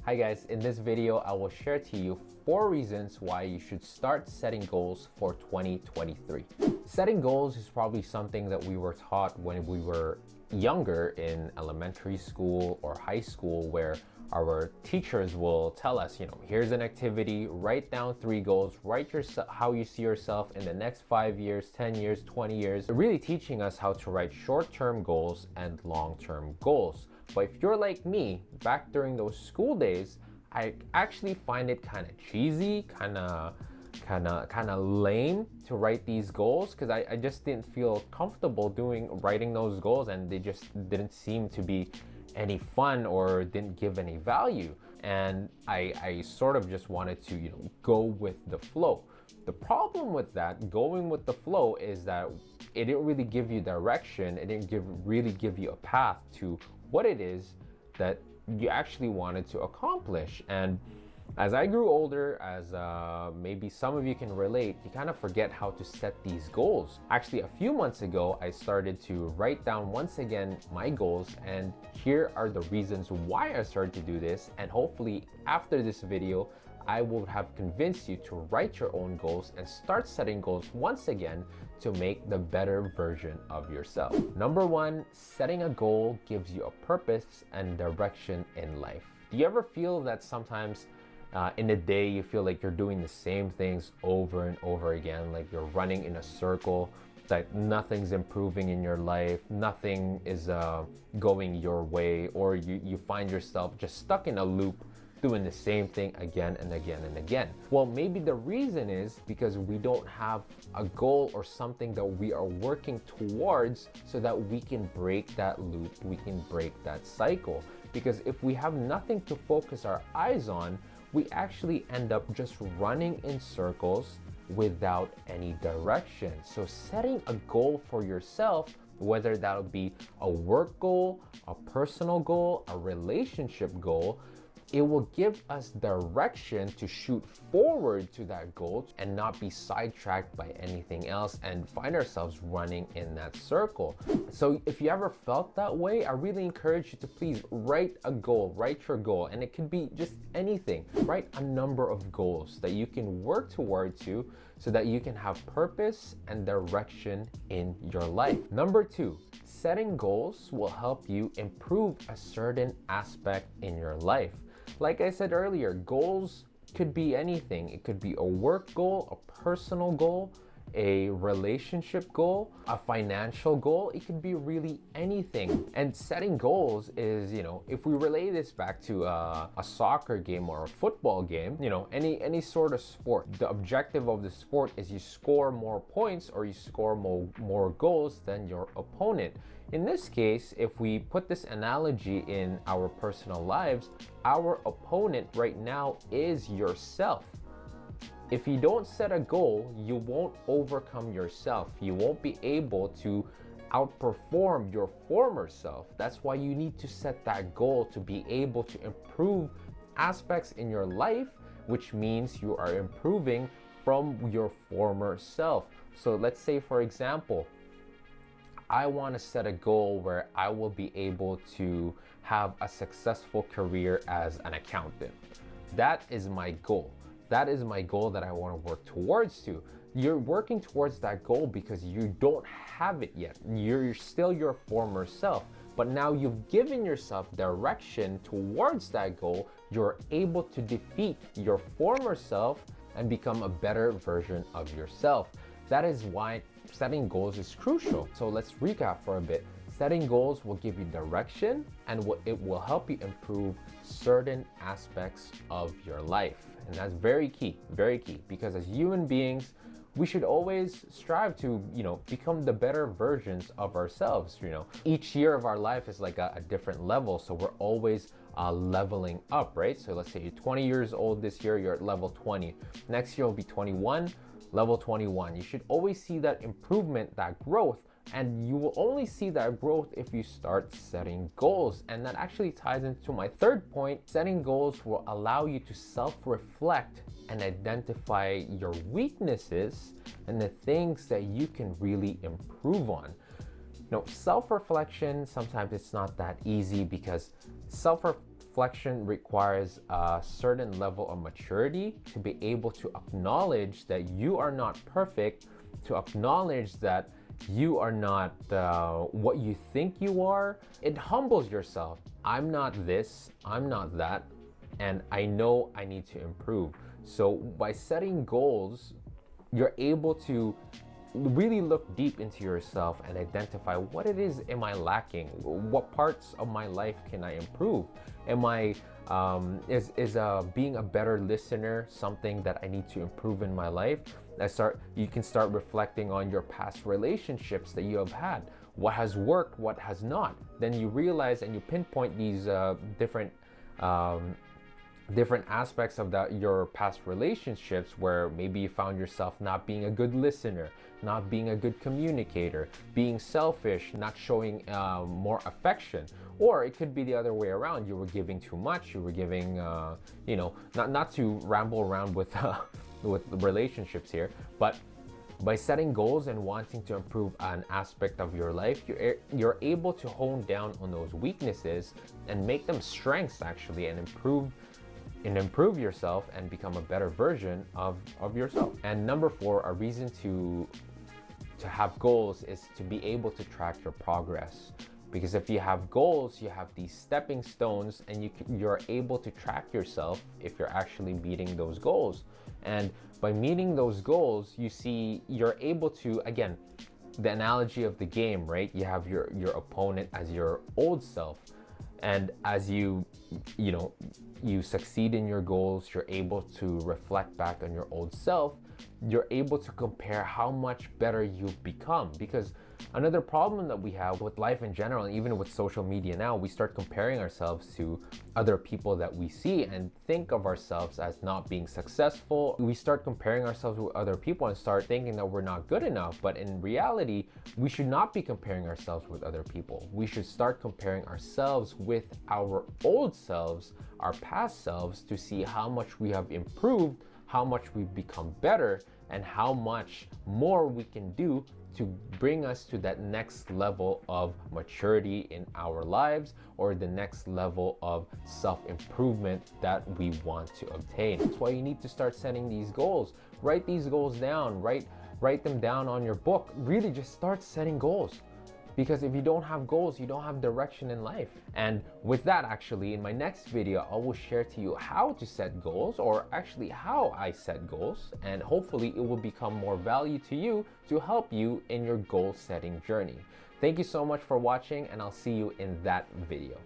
Hi guys, in this video I will share to you 4 reasons why you should start setting goals for 2023. Setting goals is probably something that we were taught when we were younger in elementary school or high school, where our teachers will tell us, here's an activity, write down 3 goals, write how you see yourself in the next 5 years, 10 years, 20 years, really teaching us how to write short-term goals and long-term goals. But if you're like me, back during those school days, I actually find it kind of cheesy, kind of lame to write these goals, because I just didn't feel comfortable writing those goals, and they just didn't seem to be any fun or didn't give any value. And I sort of just wanted to go with the flow. The problem with that, going with the flow, is that it didn't really give you direction. It didn't really give you a path to what it is that you actually wanted to accomplish. And as I grew older, as maybe some of you can relate, you kind of forget how to set these goals. Actually, a few months ago, I started to write down once again my goals, and here are the reasons why I started to do this. And hopefully after this video, I will have convinced you to write your own goals and start setting goals once again to make the better version of yourself. Number 1, setting a goal gives you a purpose and direction in life. Do you ever feel that sometimes in a day you feel like you're doing the same things over and over again, like you're running in a circle, that nothing's improving in your life, nothing is going your way, or you find yourself just stuck in a loop doing the same thing again and again and again? Well, maybe the reason is because we don't have a goal or something that we are working towards so that we can break that loop, we can break that cycle. Because if we have nothing to focus our eyes on, we actually end up just running in circles without any direction. So setting a goal for yourself, whether that'll be a work goal, a personal goal, a relationship goal, it will give us direction to shoot forward to that goal and not be sidetracked by anything else and find ourselves running in that circle. So if you ever felt that way, I really encourage you to please write a goal, write your goal, and it could be just anything. Write a number of goals that you can work toward to so that you can have purpose and direction in your life. Number 2, setting goals will help you improve a certain aspect in your life. Like I said earlier, goals could be anything. It could be a work goal, a personal goal, a relationship goal, a financial goal. It could be really anything. And setting goals is, if we relay this back to a soccer game or a football game, any sort of sport, the objective of the sport is you score more points or you score more goals than your opponent. In this case, if we put this analogy in our personal lives, our opponent right now is yourself. If you don't set a goal, you won't overcome yourself. You won't be able to outperform your former self. That's why you need to set that goal to be able to improve aspects in your life, which means you are improving from your former self. So let's say, for example, I want to set a goal where I will be able to have a successful career as an accountant. That is my goal. That is my goal that I want to work towards to. You're working towards that goal because you don't have it yet. You're still your former self, but now you've given yourself direction towards that goal. You're able to defeat your former self and become a better version of yourself. That is why setting goals is crucial. So let's recap for a bit. Setting goals will give you direction, and it will help you improve certain aspects of your life. And that's very key, because as human beings, we should always strive to, become the better versions of ourselves. Each year of our life is like a different level. So we're always leveling up, right? So let's say you're 20 years old this year, you're at level 20. Next year will be 21, level 21. You should always see that improvement, that growth, and you will only see that growth if you start setting goals. And that actually ties into my third point. Setting goals will allow you to self-reflect and identify your weaknesses and the things that you can really improve on. Self-reflection, sometimes it's not that easy, because self-reflection requires a certain level of maturity to be able to acknowledge that you are not perfect, to acknowledge that you are not what you think you are. It humbles yourself. I'm not this, I'm not that, and I know I need to improve. So by setting goals, you're able to really look deep into yourself and identify what it is am I lacking, what parts of my life can I improve. Am I is being a better listener something that I need to improve in my life? You can start reflecting on your past relationships that you have had, what has worked, what has not. Then you realize and you pinpoint these different aspects of your past relationships where maybe you found yourself not being a good listener, not being a good communicator, being selfish, not showing more affection. Or it could be the other way around. You were giving too much. You were giving, not to ramble around with relationships here, but by setting goals and wanting to improve an aspect of your life, you're able to hone down on those weaknesses and make them strengths actually, and improve yourself and become a better version of yourself. And number 4, a reason to have goals is to be able to track your progress. Because if you have goals, you have these stepping stones, and you're able to track yourself if you're actually meeting those goals. And by meeting those goals, you're able to, again, the analogy of the game, right? You have your opponent as your old self. And as you succeed in your goals, you're able to reflect back on your old self. You're able to compare how much better you've become. Because another problem that we have with life in general, and even with social media now, we start comparing ourselves to other people that we see and think of ourselves as not being successful. We start comparing ourselves with other people and start thinking that we're not good enough. But in reality, we should not be comparing ourselves with other people. We should start comparing ourselves with our old selves, our past selves, to see how much we have improved, how much we've become better, and how much more we can do to bring us to that next level of maturity in our lives, or the next level of self-improvement that we want to obtain. That's why you need to start setting these goals. Write these goals down, write them down on your book. Really just start setting goals. Because if you don't have goals, you don't have direction in life. And with that, actually, in my next video, I will share to you how to set goals, or actually how I set goals. And hopefully it will become more value to you to help you in your goal setting journey. Thank you so much for watching, and I'll see you in that video.